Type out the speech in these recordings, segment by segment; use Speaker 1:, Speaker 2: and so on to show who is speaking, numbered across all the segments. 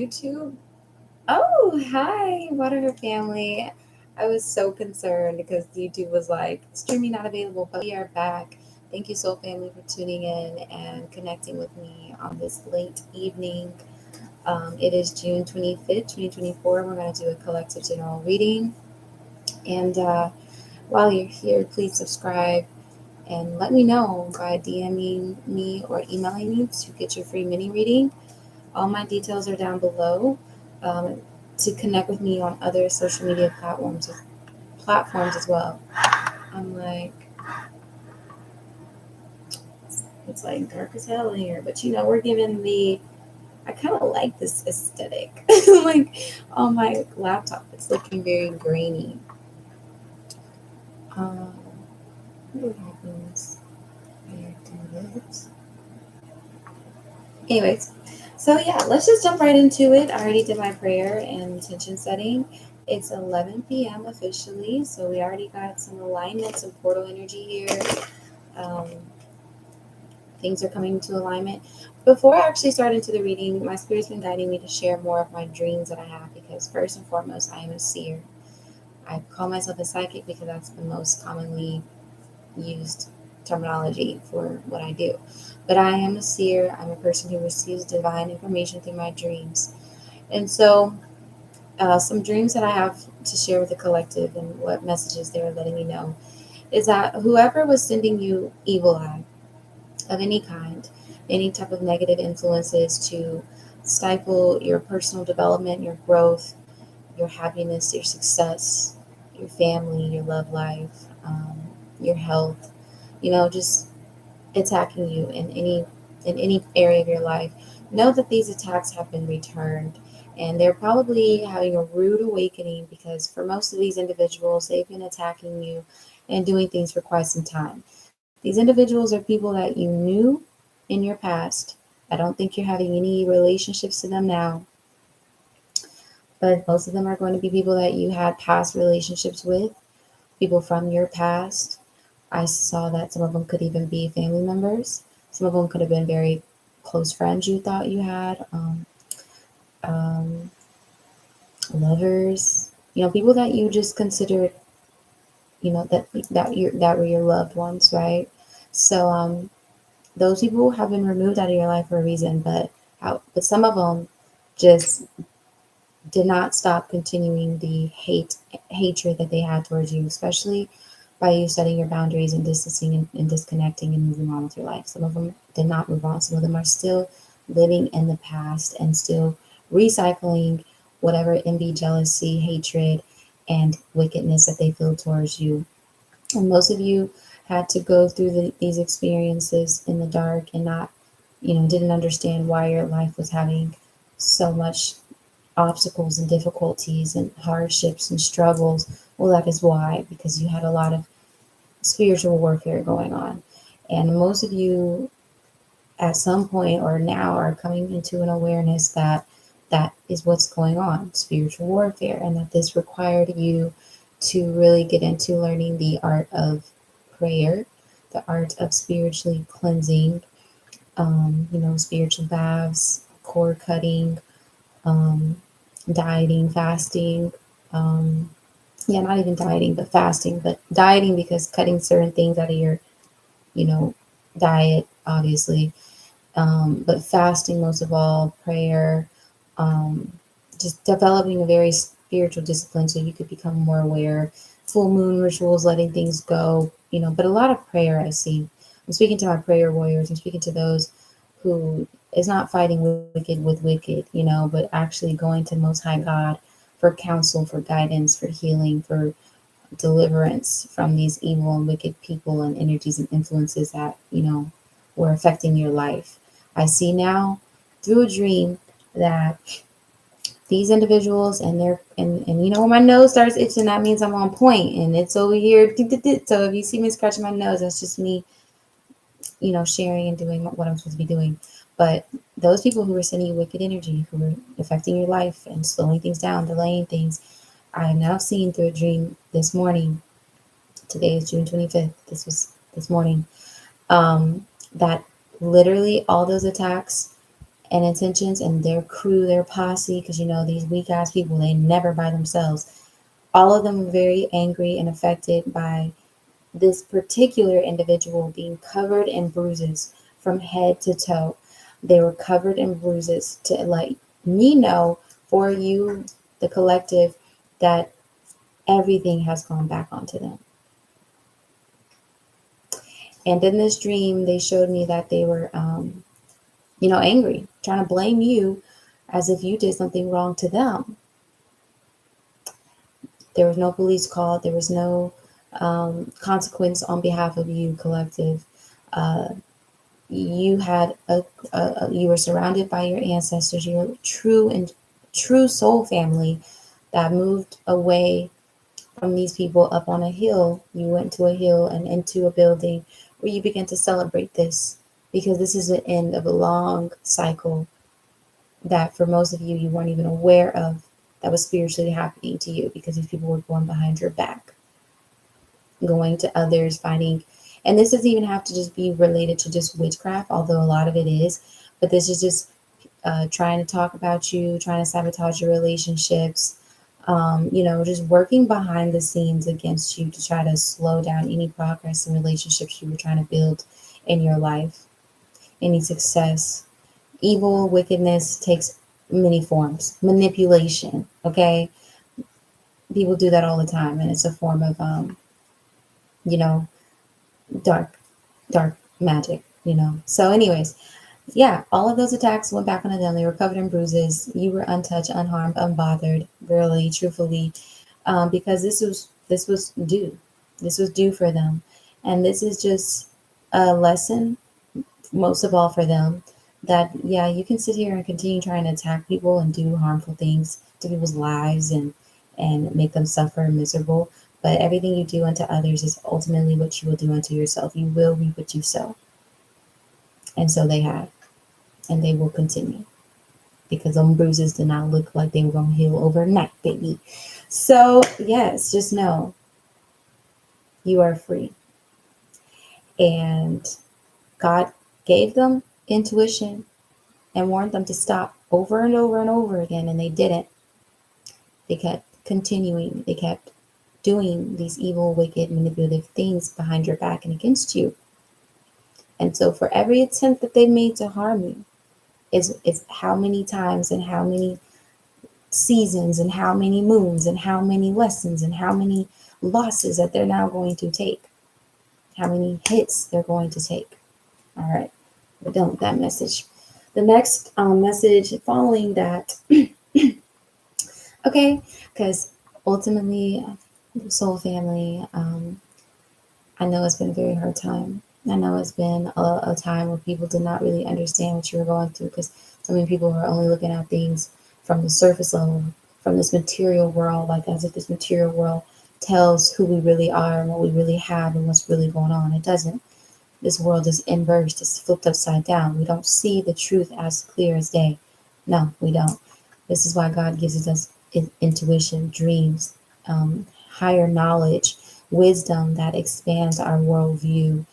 Speaker 1: YouTube. Oh, hi, Waterher family. I was so concerned because YouTube was like, streaming not available, but we are back. Thank you, Soul Family, for tuning in and connecting with me on this late evening. It is June 25th, 2024. We're going to do a collective general reading. And while you're here, please subscribe and let me know by DMing me or emailing me to get your free mini reading. All my details are down below. Um, to connect with me on other social media platforms as well. I'm like, it's like dark as hell in here, but we're given the. I kind of like this aesthetic. Like on my laptop, it's looking very grainy. Um, what happens? I do this. Anyways, so yeah, let's just jump right into it. I already did my prayer and intention setting. It's 11 p.m. officially, so we already got some alignment, some portal energy here. Um, things are coming into alignment. Before I actually start into the reading, my spirit's been guiding me to share more of my dreams that I have because, first and foremost, I am a seer. I call myself a psychic because that's the most commonly used terminology for what I do. But I am a seer. I'm a person who receives divine information through my dreams. And so, some dreams that I have to share with the collective and what messages they're letting me know is that whoever was sending you evil eye of any kind, any type of negative influences to stifle your personal development, your growth, your happiness, your success, your family, your love life, your health, just attacking you in any area of your life, know that these attacks have been returned, and they're probably having a rude awakening because for most of these individuals, they've been attacking you and doing things for quite some time. These individuals are people that you knew in your past. I don't think you're having any relationships to them now, but most of them are going to be people that you had past relationships with, people from your past. I saw that some of them could even be family members. Some of them could have been very close friends you thought you had, um, lovers. People that you just considered, that were your loved ones, right? So those people have been removed out of your life for a reason, but some of them just did not stop continuing the hatred that they had towards you, especially by you setting your boundaries and distancing and disconnecting and moving on with your life. Some of them did not move on. Some of them are still living in the past and still recycling whatever envy, jealousy, hatred, and wickedness that they feel towards you. And most of you had to go through these experiences in the dark and not, didn't understand why your life was having so much obstacles and difficulties and hardships and struggles. Well, that is why, because you had a lot of spiritual warfare going on. And most of you, at some point or now, are coming into an awareness that that is what's going on, spiritual warfare, and that this required you to really get into learning the art of prayer, the art of spiritually cleansing, spiritual baths, cord cutting, um, dieting, fasting. Um, yeah, not even dieting, but fasting. But dieting because cutting certain things out of your, you know, diet, obviously. But fasting, most of all, prayer, um, just developing a very spiritual discipline so you could become more aware. Full moon rituals, letting things go, but a lot of prayer I see. I'm speaking to my prayer warriors. I'm speaking to those who is not fighting wicked with wicked, but actually going to Most High God for counsel, for guidance, for healing, for deliverance from these evil and wicked people and energies and influences that, were affecting your life. I see now through a dream that these individuals and when my nose starts itching, that means I'm on point and it's over here. So if you see me scratching my nose, that's just me, sharing and doing what I'm supposed to be doing. But those people who were sending you wicked energy, who were affecting your life and slowing things down, delaying things, I am now seeing through a dream this morning. Today is June 25th. This was this morning. That literally all those attacks and intentions, and their crew, their posse, because these weak ass people, they never by themselves. All of them were very angry and affected by this particular individual being covered in bruises from head to toe. They were covered in bruises to let me know, for you, the collective, that everything has gone back onto them. And in this dream, they showed me that they were, angry, trying to blame you as if you did something wrong to them. There was no police call. There was no consequence on behalf of you, collective. Uh, you had you were surrounded by your ancestors, your true soul family that moved away from these people up on a hill. You went to a hill and into a building where you began to celebrate this, because this is the end of a long cycle that for most of you, you weren't even aware of, that was spiritually happening to you, because these people were going behind your back, going to others, finding, and this doesn't even have to just be related to just witchcraft, although a lot of it is, but this is just trying to talk about you, trying to sabotage your relationships, just working behind the scenes against you to try to slow down any progress in relationships you were trying to build in your life, any success. Evil, wickedness takes many forms. Manipulation, okay? People do that all the time, and it's a form of, you know, dark, dark magic, So, anyways, yeah, all of those attacks went back onto them. They were covered in bruises. You were untouched, unharmed, unbothered, really, truthfully, because this was due. This was due for them, and this is just a lesson, most of all for them, that yeah, you can sit here and continue trying to attack people and do harmful things to people's lives and make them suffer and miserable. But everything you do unto others is ultimately what you will do unto yourself. You will reap what you sow. And so they have, and they will continue, because them bruises did not look like they were going to heal overnight, baby. So, yes, just know you are free. And God gave them intuition and warned them to stop over and over and over again, and they didn't. They kept continuing. They kept doing these evil, wicked, manipulative things behind your back and against you. And so for every attempt that they made to harm you, is how many times and how many seasons and how many moons and how many lessons and how many losses that they're now going to take, how many hits they're going to take. All right, we're done with that message. The next message following that, okay, because ultimately, soul family, I know it's been a very hard time. I know it's been a time where people did not really understand what you were going through, because so many people were only looking at things from the surface level, from this material world, like as if this material world tells who we really are and what we really have and what's really going on. It doesn't. This world is inversed, it's flipped upside down. We don't see the truth as clear as day. No, we don't. This is why God gives us intuition, dreams, higher knowledge, wisdom that expands our worldview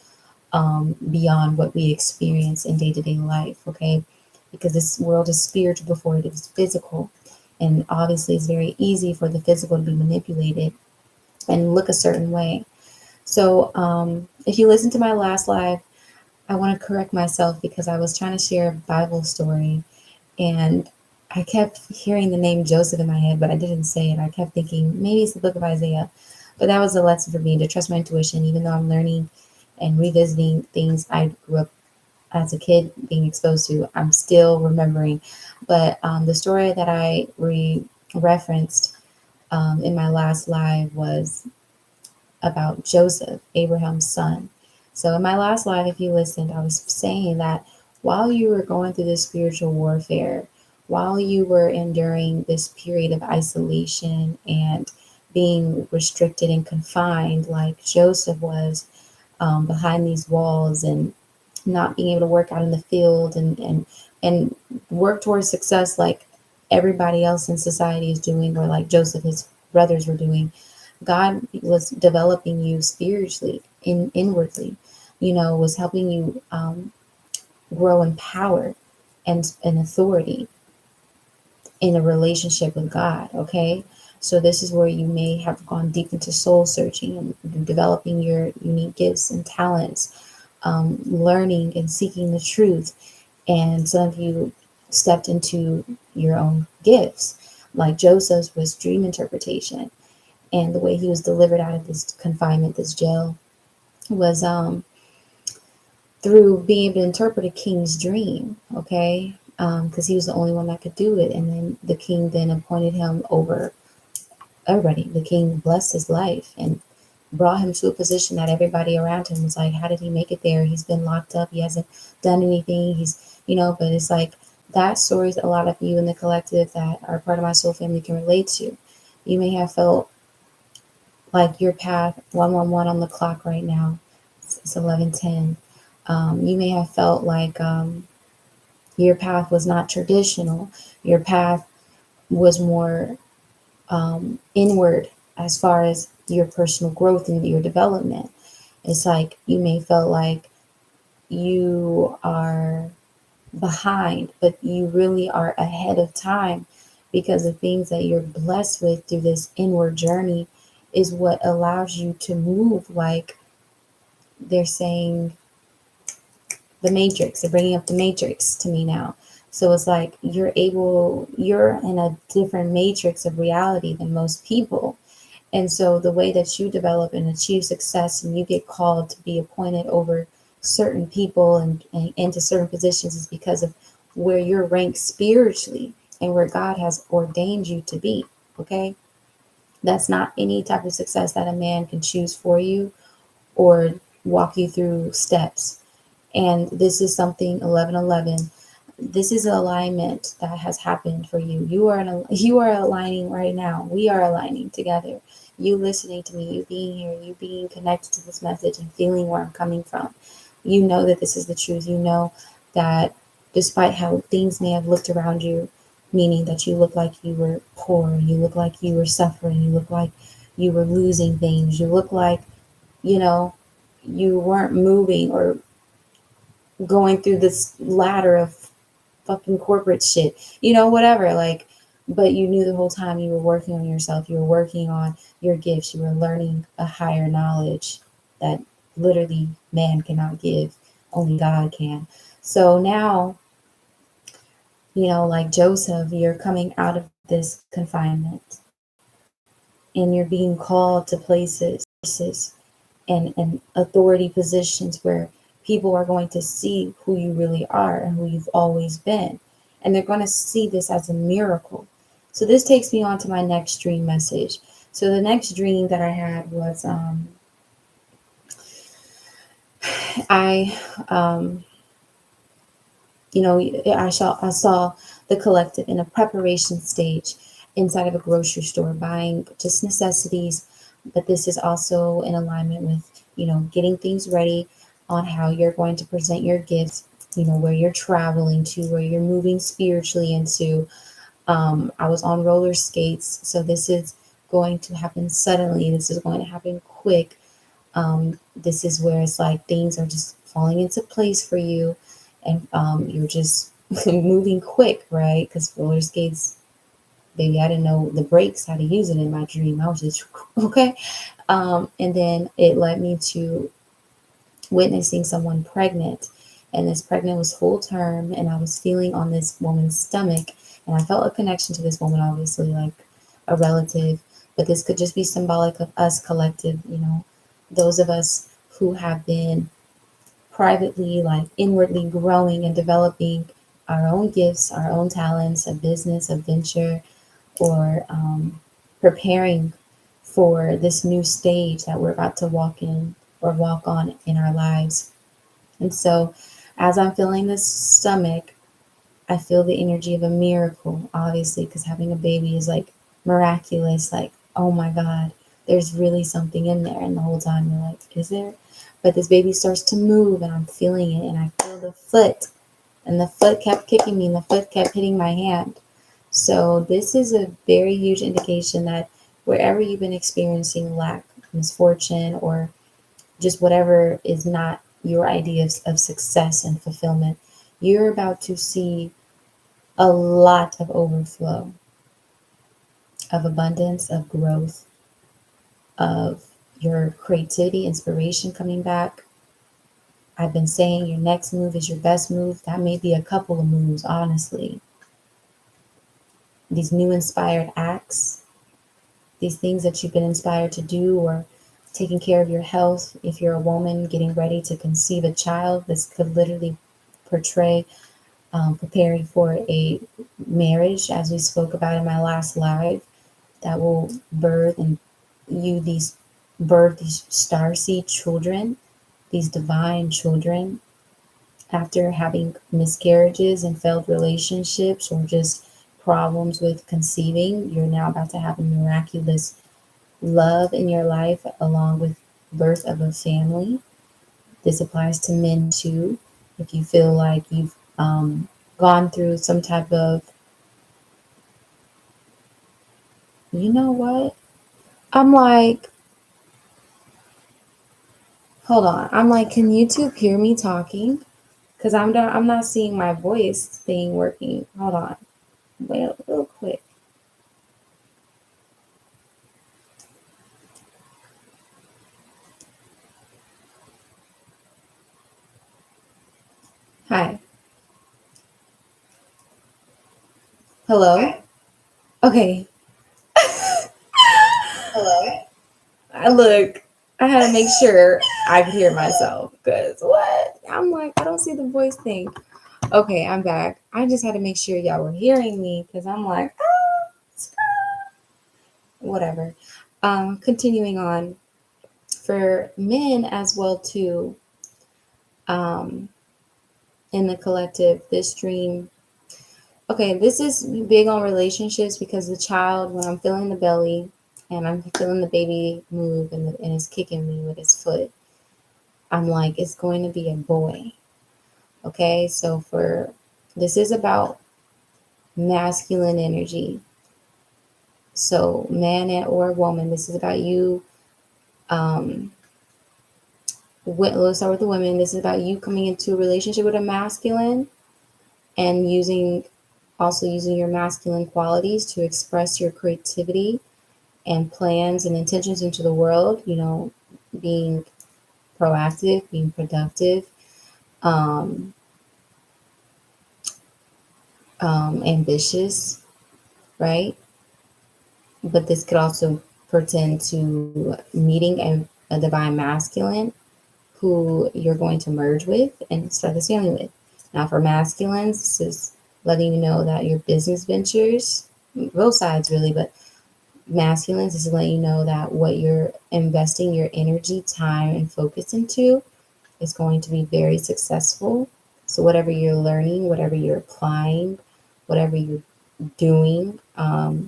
Speaker 1: beyond what we experience in day-to-day life, okay? Because this world is spiritual before it is physical. And obviously it's very easy for the physical to be manipulated and look a certain way. So if you listen to my last live, I want to correct myself, because I was trying to share a Bible story and I kept hearing the name Joseph in my head, but I didn't say it. I kept thinking maybe it's the book of Isaiah. But that was a lesson for me, to trust my intuition, even though I'm learning and revisiting things I grew up as a kid being exposed to. I'm still remembering. But the story that I referenced in my last live was about Joseph, Abraham's son. So in my last live, if you listened, I was saying that while you were going through this spiritual warfare, while you were enduring this period of isolation and being restricted and confined like Joseph was, behind these walls, and not being able to work out in the field and work towards success like everybody else in society is doing, or like Joseph, his brothers were doing. God was developing you spiritually, inwardly, was helping you grow in power and authority in a relationship with God, okay? So this is where you may have gone deep into soul searching and developing your unique gifts and talents, learning and seeking the truth. And some of you stepped into your own gifts, like Joseph's was dream interpretation. And the way he was delivered out of this confinement, this jail, was through being able to interpret a king's dream, okay? Because he was the only one that could do it. And then the king then appointed him over everybody. The king blessed his life and brought him to a position that everybody around him was like, how did he make it there? He's been locked up. He hasn't done anything. He's, but it's like that stories a lot of you in the collective that are part of my soul family can relate to. You may have felt like your path 111 on the clock right now. It's 11:10. You may have felt like your path was not traditional. Your path was more inward as far as your personal growth and your development. It's like you may feel like you are behind, but you really are ahead of time, because the things that you're blessed with through this inward journey is what allows you to move, like they're saying the matrix. They're bringing up the matrix to me now. So it's like you're in a different matrix of reality than most people. And so the way that you develop and achieve success and you get called to be appointed over certain people and into certain positions is because of where you're ranked spiritually and where God has ordained you to be. Okay. That's not any type of success that a man can choose for you or walk you through steps. And this is something 11:11. This is an alignment that has happened for you. You are aligning right now. We are aligning together. You listening to me, you being here, you being connected to this message and feeling where I'm coming from. You know that this is the truth. You know that despite how things may have looked around you, meaning that you look like you were poor, you look like you were suffering, you look like you were losing things, you look like, you weren't moving or going through this ladder of fucking corporate shit, whatever, like, but you knew the whole time you were working on yourself, you were working on your gifts, you were learning a higher knowledge that literally man cannot give, only God can. So now, like Joseph, you're coming out of this confinement and you're being called to places and authority positions where people are going to see who you really are and who you've always been. And they're going to see this as a miracle. So this takes me on to my next dream message. So the next dream that I had was I saw the collective in a preparation stage inside of a grocery store, buying just necessities. But this is also in alignment with, getting things ready on how you're going to present your gifts, where you're traveling to, where you're moving spiritually into. I was on roller skates, so this is going to happen suddenly. This is going to happen quick. This is where it's like things are just falling into place for you, and you're just moving quick, right? Because roller skates, baby, I didn't know the brakes, how to use it in my dream. I was just okay. And then it led me to witnessing someone pregnant, and this pregnant was full term, and I was feeling on this woman's stomach, and I felt a connection to this woman, obviously like a relative, but this could just be symbolic of us collective, those of us who have been privately, like inwardly growing and developing our own gifts, our own talents, a business, a venture, or preparing for this new stage that we're about to walk in or walk on in our lives. And so as I'm feeling this stomach, I feel the energy of a miracle, obviously, because having a baby is like miraculous, like, oh my God, there's really something in there. And the whole time you're like, is there? But this baby starts to move and I'm feeling it, and I feel the foot, and the foot kept kicking me and the foot kept hitting my hand. So this is a very huge indication that wherever you've been experiencing lack, misfortune, or just whatever is not your idea of success and fulfillment, You're about to see a lot of overflow, of abundance, of growth, of your creativity, inspiration coming back. I've been saying your next move is your best move. That may be a couple of moves, honestly. These new inspired acts, these things that you've been inspired to do, or taking care of your health. If you're a woman getting ready to conceive a child, this could literally portray preparing for a marriage, as we spoke about in my last live, that will birth these starseed children, these divine children. After having miscarriages and failed relationships or just problems with conceiving, you're now about to have a miraculous love in your life along with birth of a family. This applies to men too. If you feel like you've gone through some type of, you know what? I'm like, hold on. I'm like, can YouTube hear me talking? Because I'm not seeing my voice thing working. Hold on. Wait, real quick. Hi. Hello? Okay.
Speaker 2: Hello?
Speaker 1: I look, I had to make sure I could hear myself. Because what? I'm like, I don't see the voice thing. Okay, I'm back. I just had to make sure y'all were hearing me because I'm like, whatever. Continuing on for men as well too. Um, in the collective, this dream. Okay, this is big on relationships because the child, when I'm feeling the belly and I'm feeling the baby move and it's kicking me with its foot, I'm like, it's going to be a boy. Okay, so for this is about masculine energy. So, man or woman, this is about you. Um, let's start with the women. This is about you coming into a relationship with a masculine and using your masculine qualities to express your creativity and plans and intentions into the world. You know, being proactive, being productive, um, ambitious, right? But this could also pertain to meeting a divine masculine who you're going to merge with and start this family with. Now, for masculines, this is letting you know that your business ventures, both sides really, but masculines, this is letting you know that what you're investing your energy, time, and focus into is going to be very successful. So, whatever you're learning, whatever you're applying, whatever you're doing,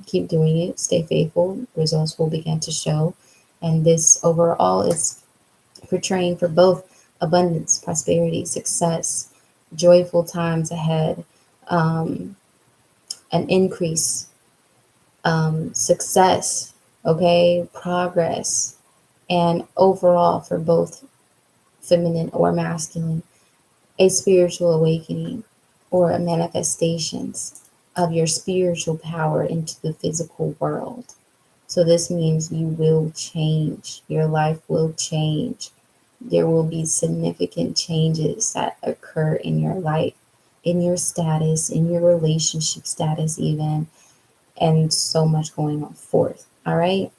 Speaker 1: keep doing it, stay faithful, results will begin to show. And this overall is portraying for both abundance, prosperity, success, joyful times ahead, um, an increase, success, okay, progress, and overall for both feminine or masculine, a spiritual awakening or a manifestations of your spiritual power into the physical world. So this means you will change, your life will change. There will be significant changes that occur in your life, in your status, in your relationship status, even, and so much going on forth. All right.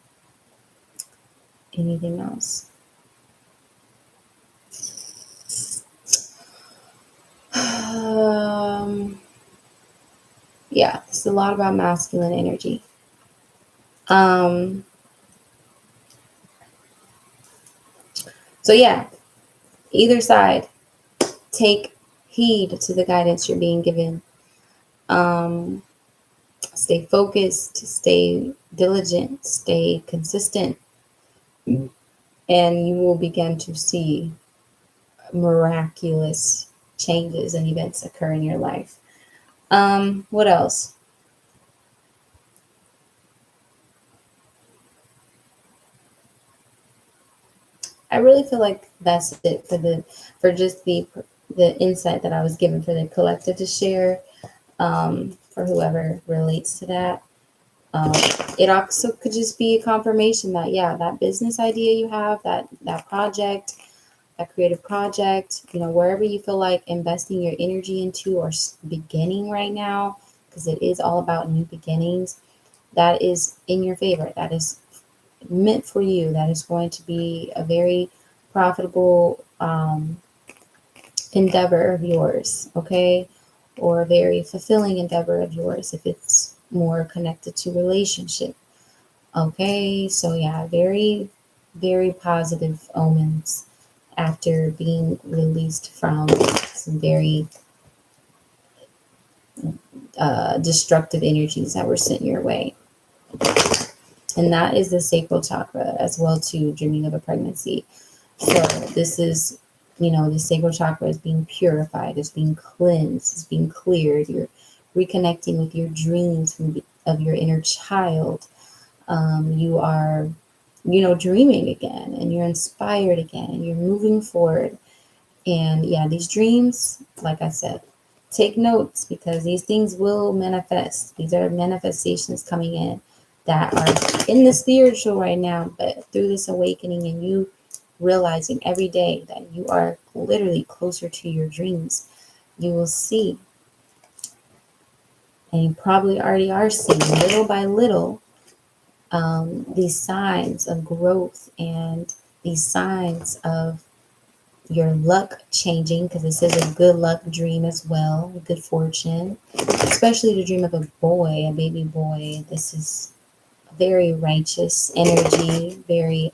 Speaker 1: Anything else? Yeah, it's a lot about masculine energy. Um, so yeah, either side, take heed to the guidance you're being given. Um, Stay focused, stay diligent, stay consistent, and you will begin to see miraculous changes and events occur in your life. What else? I really feel like that's it for just the the insight that I was given for the collective to share, for whoever relates to that. Um, it also could just be a confirmation that, yeah, that business idea you have, that project, that creative project, wherever you feel like investing your energy into or beginning right now, because it is all about new beginnings, that is in your favor. That is meant for you. That is going to be a very profitable endeavor of yours, okay? Or a very fulfilling endeavor of yours if it's more connected to relationship. Okay, so yeah, very, very positive omens after being released from some very destructive energies that were sent your way. And that is the sacral chakra as well too, dreaming of a pregnancy. So this is, the sacral chakra is being purified, it's being cleansed, it's being cleared. You're reconnecting with your dreams of your inner child. You are, dreaming again, and you're inspired again, and you're moving forward. And yeah, these dreams, like I said, take notes because these things will manifest. These are manifestations coming in that are in the spiritual right now, but through this awakening and you realizing every day that you are literally closer to your dreams, you will see, and you probably already are seeing little by little, these signs of growth and these signs of your luck changing, because this is a good luck dream as well, good fortune, especially to dream of a boy, a baby boy. This is very righteous energy, very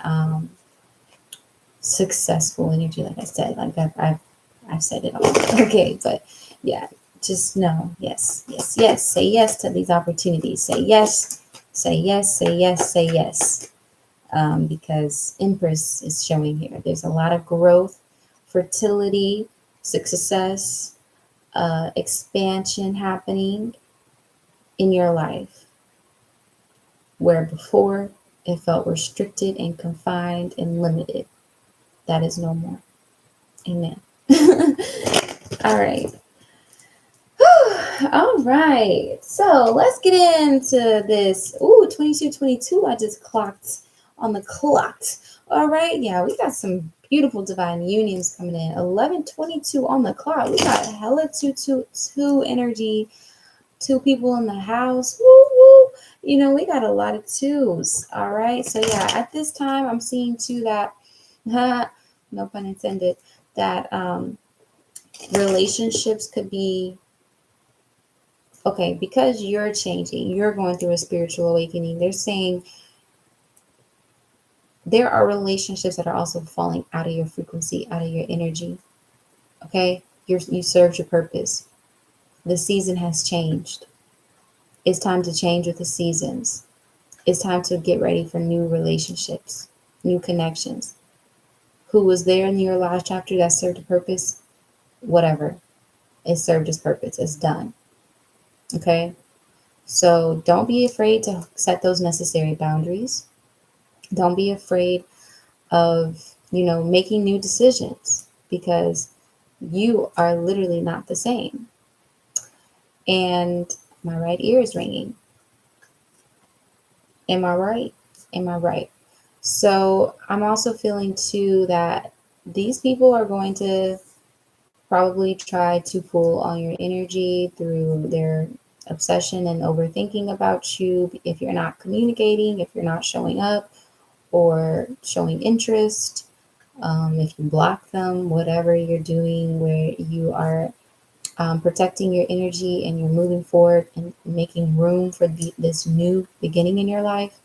Speaker 1: successful energy. Like I said, like I've said it all. Okay, but yeah, just know, yes, yes, yes. Say yes to these opportunities. Say yes, say yes, say yes, say yes. Because Empress is showing here. There's a lot of growth, fertility, success, expansion happening in your life, where before it felt restricted and confined and limited. That is no more. Amen. All right. All right. So let's get into this. Ooh, 22:22. I just clocked on the clock. All right. Yeah, we got some beautiful divine unions coming in. 11:22 on the clock. We got hella two energy. Two people in the house. Woo woo. We got a lot of twos. All right. So yeah, at this time, I'm seeing too that, no pun intended, that relationships could be okay, because you're changing, you're going through a spiritual awakening. They're saying there are relationships that are also falling out of your frequency, out of your energy. Okay, you served your purpose. The season has changed. It's time to change with the seasons. It's time to get ready for new relationships, new connections. Who was there in your last chapter that served a purpose? Whatever. It served its purpose. It's done. Okay. So don't be afraid to set those necessary boundaries. Don't be afraid of, making new decisions, because you are literally not the same. And my right ear is ringing. Am I right? Am I right? So I'm also feeling too that these people are going to probably try to pull on your energy through their obsession and overthinking about you if you're not communicating, if you're not showing up or showing interest, if you block them, whatever you're doing where you are protecting your energy and you're moving forward and making room for this new beginning in your life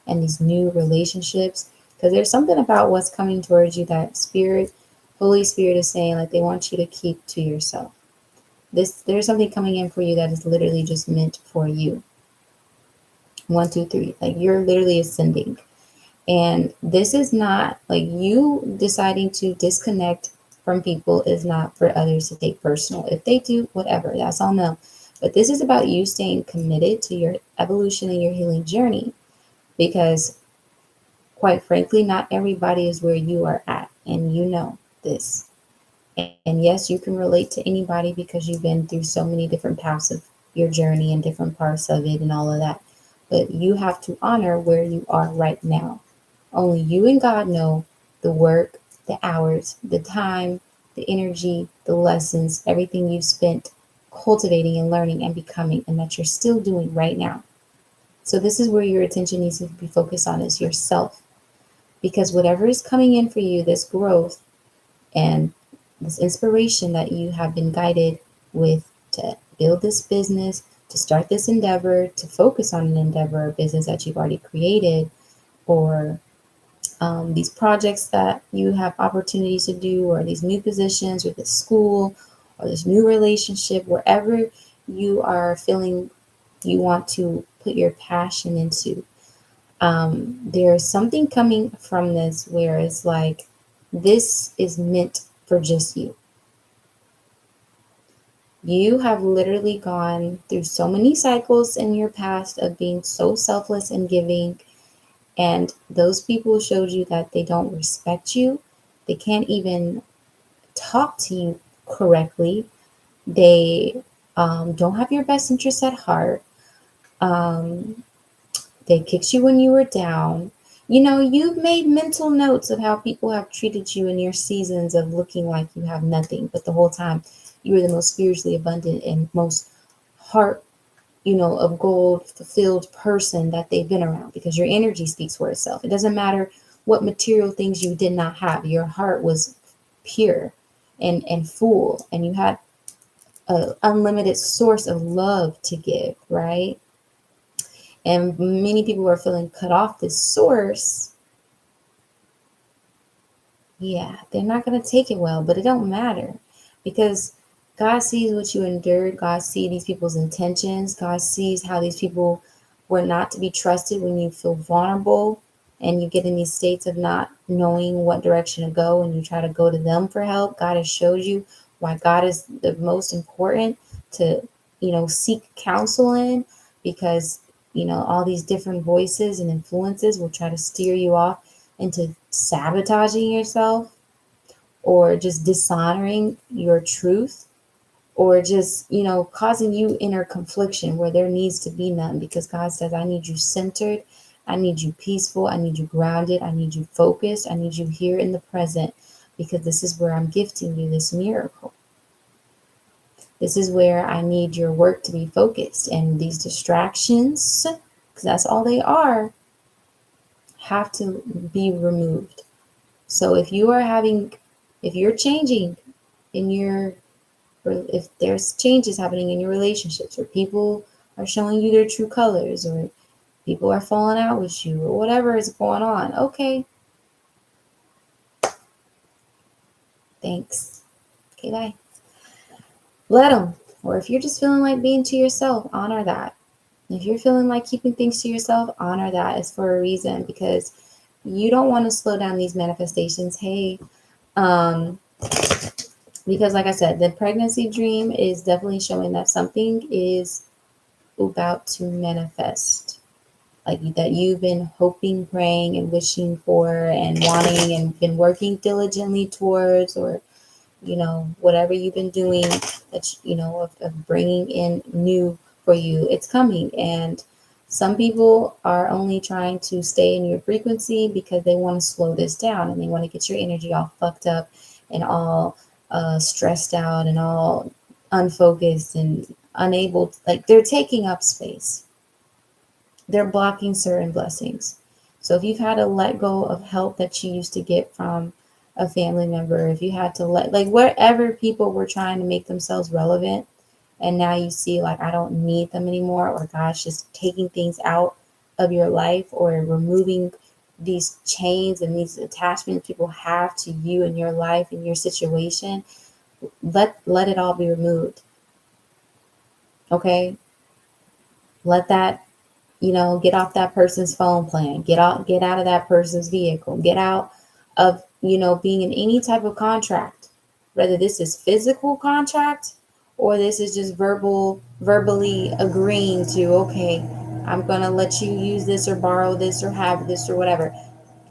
Speaker 1: and these new relationships. Because there's something about what's coming towards you that Holy Spirit is saying, like, they want you to keep to yourself. There's something coming in for you that is literally just meant for you. 1, 2, 3. Like, you're literally ascending. And this is not like you deciding to disconnect from people is not for others to take personal. If they do, whatever, that's on them. But this is about you staying committed to your evolution and your healing journey, because quite frankly, not everybody is where you are at, and you know this. And yes, you can relate to anybody because you've been through so many different paths of your journey and different parts of it and all of that. But you have to honor where you are right now. Only you and God know the work, the hours, the time, the energy, the lessons, everything you've spent cultivating and learning and becoming, and that you're still doing right now. So, this is where your attention needs to be focused on is yourself. Because whatever is coming in for you, this growth, and this inspiration that you have been guided with to build this business, to start this endeavor, to focus on an endeavor or business that you've already created, or these projects that you have opportunities to do, or these new positions, or this school, or this new relationship, wherever you are feeling you want to put your passion into. There's something coming from this where it's like, this is meant for just you. You have literally gone through so many cycles in your past of being so selfless and giving, and those people showed you that they don't respect you. They can't even talk to you correctly. They don't have your best interests at heart. Um, they kicked you when you were down. You know, you've made mental notes of how people have treated you in your seasons of looking like you have nothing, but the whole time you were the most spiritually abundant and most heart, of gold fulfilled person that they've been around, because your energy speaks for itself. It doesn't matter what material things you did not have. Your heart was pure and full, and you had an unlimited source of love to give, right? And many people are feeling cut off this source. Yeah, they're not going to take it well, but it don't matter, because God sees what you endured. God sees these people's intentions. God sees how these people were not to be trusted when you feel vulnerable and you get in these states of not knowing what direction to go, and you try to go to them for help. God has showed you why God is the most important to, seek counsel in, because, all these different voices and influences will try to steer you off into sabotaging yourself, or just dishonoring your truth, or just, causing you inner confliction where there needs to be none, because God says, I need you centered, I need you peaceful, I need you grounded, I need you focused, I need you here in the present, because this is where I'm gifting you this miracle. This is where I need your work to be focused, and these distractions, because that's all they are, have to be removed. So if you're changing in your, or if there's changes happening in your relationships, or people are showing you their true colors, or people are falling out with you, or whatever is going on, okay, thanks. Okay, bye. Let them. Or if you're just feeling like being to yourself, honor that. If you're feeling like keeping things to yourself, honor that. It's for a reason, because you don't want to slow down these manifestations. Hey, um, because like I said, the pregnancy dream is definitely showing that something is about to manifest, like that you've been hoping, praying, and wishing for, and wanting, and been working diligently towards, or whatever you've been doing, that of bringing in new for you, it's coming. And some people are only trying to stay in your frequency because they want to slow this down, and they want to get your energy all fucked up and all stressed out and all unfocused and unable to, like, they're taking up space, they're blocking certain blessings. So if you've had to let go of help that you used to get from a family member, if you had to let, like, wherever people were trying to make themselves relevant, and now you see, like, I don't need them anymore, or God's just taking things out of your life, or removing these chains and these attachments people have to you and your life and your situation, let it all be removed. Okay? Let that, get off that person's phone plan, get out of that person's vehicle, get out of, being in any type of contract, whether this is physical contract, or this is just verbally agreeing to, okay, I'm going to let you use this or borrow this or have this or whatever.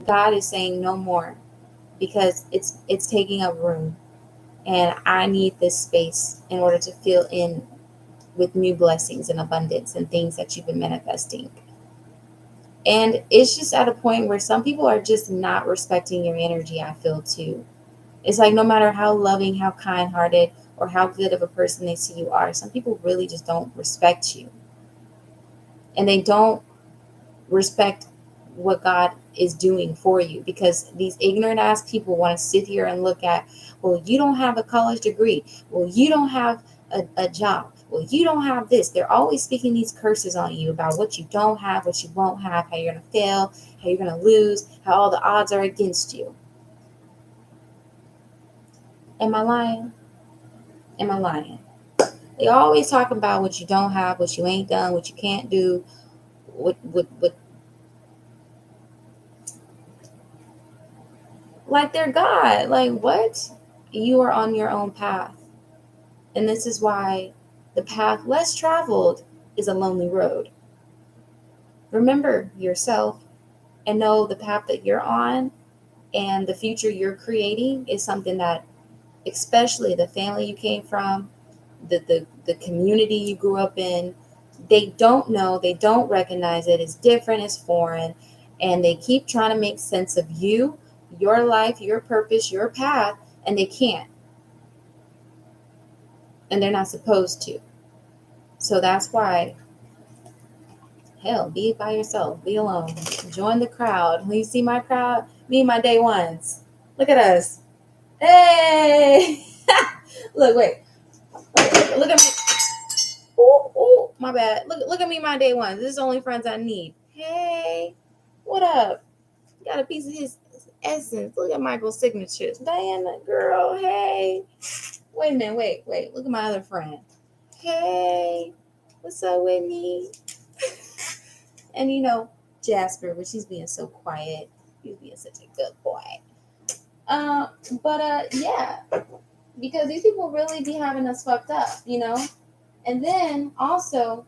Speaker 1: God is saying no more, because it's taking up room. And I need this space in order to fill in with new blessings and abundance and things that you've been manifesting. And it's just at a point where some people are just not respecting your energy, I feel too. It's like no matter how loving, how kind hearted, or how good of a person they see you are, some people really just don't respect you. And they don't respect what God is doing for you, because these ignorant ass people want to sit here and look at, well, you don't have a college degree. Well, you don't have a job. Well, you don't have this. They're always speaking these curses on you about what you don't have, what you won't have, how you're going to fail, how you're going to lose, how all the odds are against you. Am I lying? Am I lying? They always talk about what you don't have, what you ain't done, what you can't do, what like they're God. Like what? You are on your own path. And this is why the path less traveled is a lonely road. Remember yourself and know the path that you're on and the future you're creating is something that, especially the family you came from, the community you grew up in, they don't know, they don't recognize it. It's different, it's foreign, and they keep trying to make sense of you, your life, your purpose, your path, and they can't. And they're not supposed to. So that's why, hell, be by yourself, be alone, join the crowd. When you see my crowd, me and my day ones. Look at us. Hey! Look, wait. Look at me. Ooh, my bad. Look at me, my day ones. This is the only friends I need. Hey, what up? Got a piece of his essence. Look at Michael's signatures. Diana, girl, hey. Wait a minute, wait. Look at my other friend. Hey, what's up, Whitney? And Jasper, but she's being so quiet. He's being such a good boy. Yeah, because these people really be having us fucked up, And then also,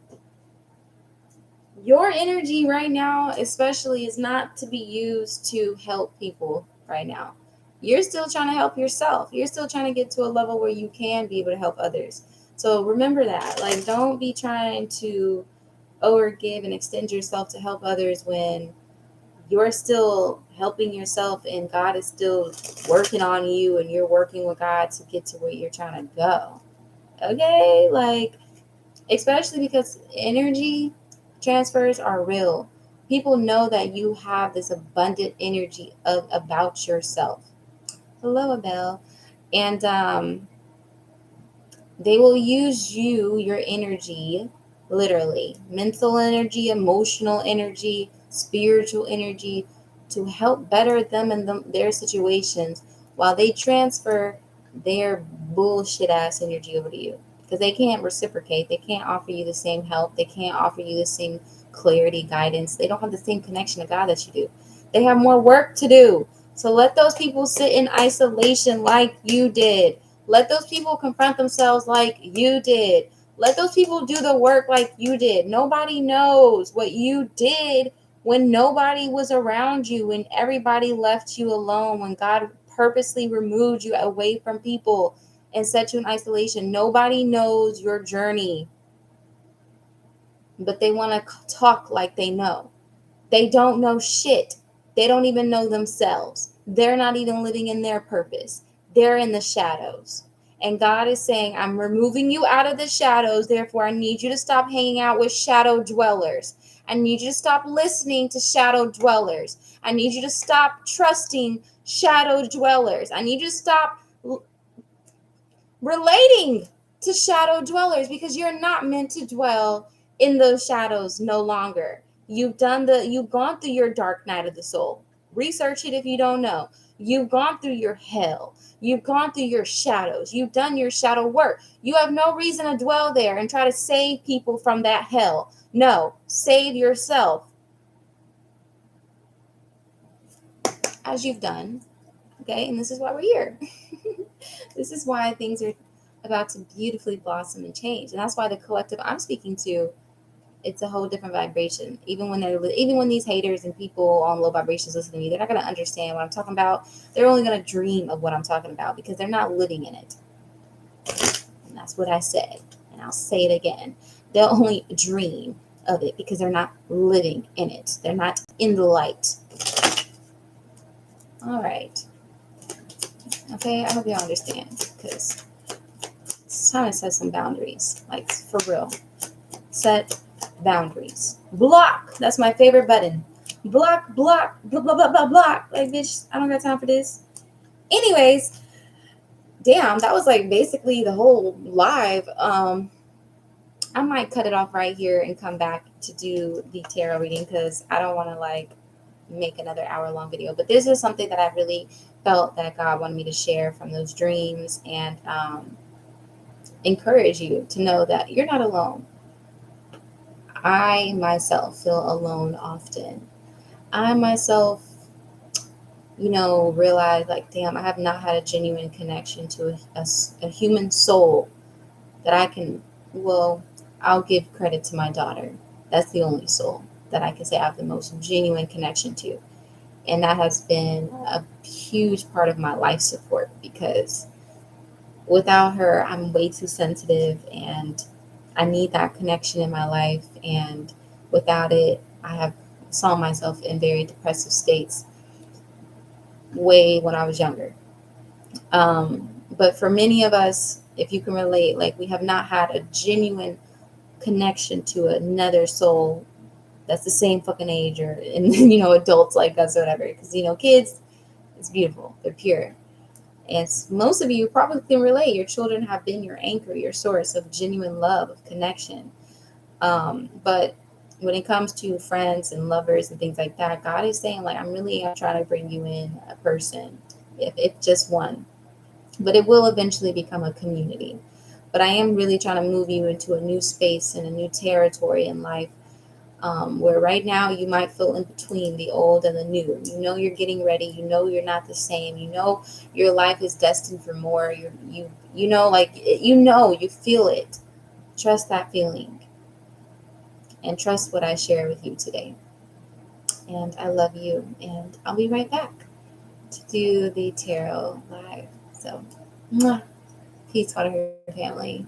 Speaker 1: your energy right now, especially, is not to be used to help people right now. You're still trying to help yourself. You're still trying to get to a level where you can be able to help others. So remember that. Like, don't be trying to overgive and extend yourself to help others when you're still helping yourself and God is still working on you and you're working with God to get to where you're trying to go. Okay? Like, especially because energy transfers are real. People know that you have this abundant energy about yourself. Hello, Abel. And they will use your energy, literally, mental energy, emotional energy, spiritual energy, to help better them and their situations while they transfer their bullshit ass energy over to you. Because they can't reciprocate. They can't offer you the same help. They can't offer you the same clarity, guidance. They don't have the same connection to God that you do. They have more work to do. So let those people sit in isolation like you did. Let those people confront themselves like you did. Let those people do the work like you did. Nobody knows what you did when nobody was around you, when everybody left you alone, when God purposely removed you away from people and set you in isolation. Nobody knows your journey, but they want to talk like they know. They don't know shit. They don't even know themselves. They're not even living in their purpose. They're in the shadows. And God is saying, I'm removing you out of the shadows. Therefore, I need you to stop hanging out with shadow dwellers. I need you to stop listening to shadow dwellers. I need you to stop trusting shadow dwellers. I need you to stop relating to shadow dwellers, because you're not meant to dwell in those shadows no longer. You've gone through your dark night of the soul. Research it if you don't know. You've gone through your hell. You've gone through your shadows. You've done your shadow work. You have no reason to dwell there and try to save people from that hell. No, save yourself, as you've done. Okay, and this is why we're here. This is why things are about to beautifully blossom and change. And that's why the collective I'm speaking to, it's a whole different vibration. Even when these haters and people on low vibrations listen to me, they're not going to understand what I'm talking about. They're only going to dream of what I'm talking about because they're not living in it. That's what I said. And I'll say it again. They'll only dream of it because they're not living in it. They're not in the light. All right. Okay, I hope y'all understand because it's time to set some boundaries. Like, for real. Set boundaries. Block. That's my favorite button. Block, block, blah, blah, blah, blah, block. Like, bitch, I don't got time for this. Anyways, damn, that was like basically the whole live. I might cut it off right here and come back to do the tarot reading because I don't want to like make another hour-long video. But this is something that I really felt that God wanted me to share from those dreams and encourage you to know that you're not alone. I myself feel alone often. I myself, realize like, damn, I have not had a genuine connection to a human soul that I can, well, I'll give credit to my daughter. That's the only soul that I can say I have the most genuine connection to. And that has been a huge part of my life support because without her, I'm way too sensitive and I need that connection in my life. And without it, I have saw myself in very depressive states way when I was younger. But for many of us, if you can relate, like we have not had a genuine connection to another soul that's the same fucking age or, and adults like us or whatever. Because, kids, it's beautiful. They're pure. And most of you probably can relate. Your children have been your anchor, your source of genuine love, of connection. But when it comes to friends and lovers and things like that, God is saying, like, I'm trying to bring you in a person, if just one. But it will eventually become a community. But I am really trying to move you into a new space and a new territory in life, where right now you might feel in between the old and the new. You're getting ready. You're not the same. Your life is destined for more. You feel it. Trust that feeling and trust what I share with you today. And I love you. And I'll be right back to do the tarot live. So, mwah. Peace, Water family.